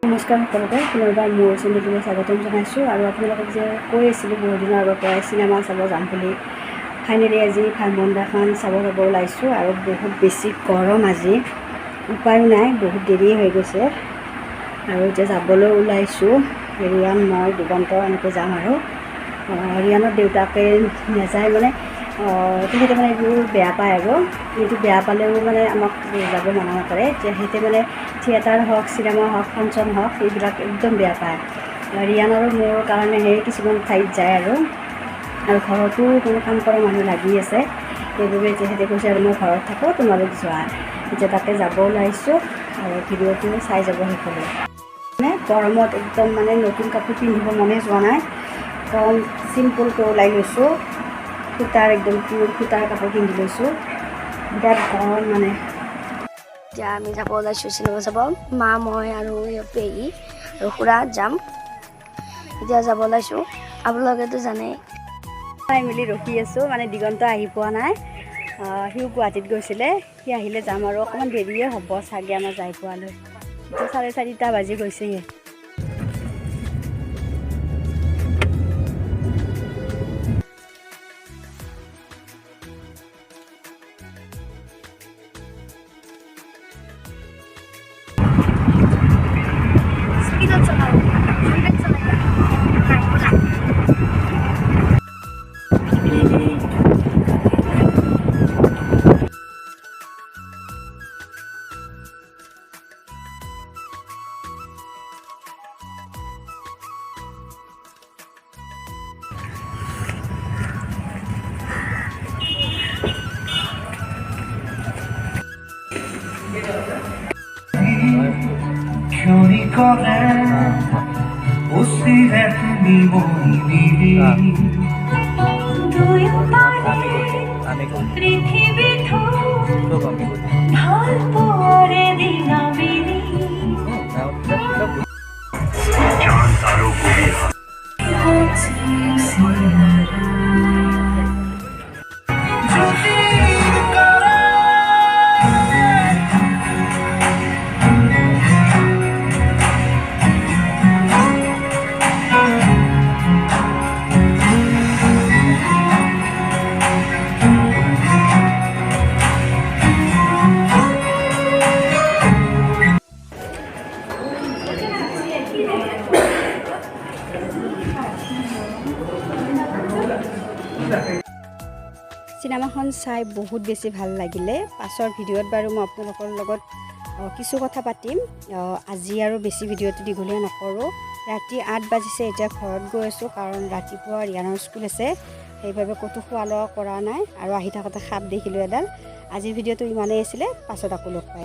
নমস্কাৰ সকলোকে পুনৰবাৰ মোৰ চেনেলটোলৈ স্বাগতম জনাইছোঁ আৰু আপোনালোকক যে কৈ আছিলোঁ বহুত দিনৰ আগৰ পৰাই চিনেমা চাব যাম বুলি ফাইনেলি আজি ভাইমন্দাখন চাব ওলাইছোঁ আৰু বহুত বেছি গৰম আজি উপায়ো নাই বহুত দেৰি হৈ গৈছে আৰু এতিয়া যাবলৈ ওলাইছোঁ ৰিয়ান মই দিগন্ত এনেকৈ যাম আৰু ৰিয়ানৰ দেউতাকে নাযায় মানে তেখেতে মানে এইবোৰ বেয়া পায় আৰু কিন্তু বেয়া পালেও মানে আমাক যাব মনা নকৰে তেখেতে মানে থিয়েটাৰ হওক চিনেমা হওক ফাংচন হওক এইবিলাক একদম বেয়া পায় ৰিয়ান আৰু মোৰ কাৰণেহে কিছুমান ঠাইত যায় আৰু ঘৰতো কোনো কাম কৰা মানুহ লাগি আছে সেইবাবে তেখেতে কৈছে আৰু মই ঘৰত থাকোঁ তোমালোক যোৱা এতিয়া তাকে যাব ওলাইছোঁ আৰু ভিডিঅ'টো চাই যাব সকলোৱে মানে গৰমত একদম মানে নতুন কাপোৰ পিন্ধিব মনে যোৱা নাই কম চিম্পুলকৈ ওলাই লৈছোঁ সূতাৰ একদম পিয়ৰ সূতাৰ কাপোৰ পিন্ধি লৈছোঁ বিৰাট গৰম মানে এতিয়া আমি যাব ওলাইছোঁ চিনেমা চাব মা মই আৰু পেহী আৰু খুৰা যাম এতিয়া যাব ওলাইছোঁ আপোনালোকেতো জানেই চাই মেলি ৰখি আছোঁ মানে দিগন্ত আহি পোৱা নাই সিও গুৱাহাটীত গৈছিলে সি আহিলে যাম আৰু অকণমান দেৰিয়ে হ'ব চাগে আমাৰ যাই পোৱালৈ এতিয়া 4:30 বাজি গৈছেহে ক্ষণিকতে উচিৰে তুমি মই মিলি পৃথিৱীখন ভাল পোৱাৰে দিনাবিনি চিনেমাখন চাই বহুত বেছি ভাল লাগিলে পাছৰ ভিডিঅ'ত বাৰু মই আপোনালোকৰ লগত কিছু কথা পাতিম আজি আৰু বেছি ভিডিঅ'টো দীঘলীয়া নকৰোঁ ৰাতি 8 বাজিছে এতিয়া ঘৰত গৈ আছোঁ কাৰণ ৰাতিপুৱা ৰিয়ানৰ স্কুল আছে সেইবাবে ক'তো খোৱা লোৱা কৰা নাই আৰু আহি থাকোঁতে সাপ দেখিলোঁ এডাল আজিৰ ভিডিঅ'টো ইমানেই আছিলে পাছত আকৌ লগ পায়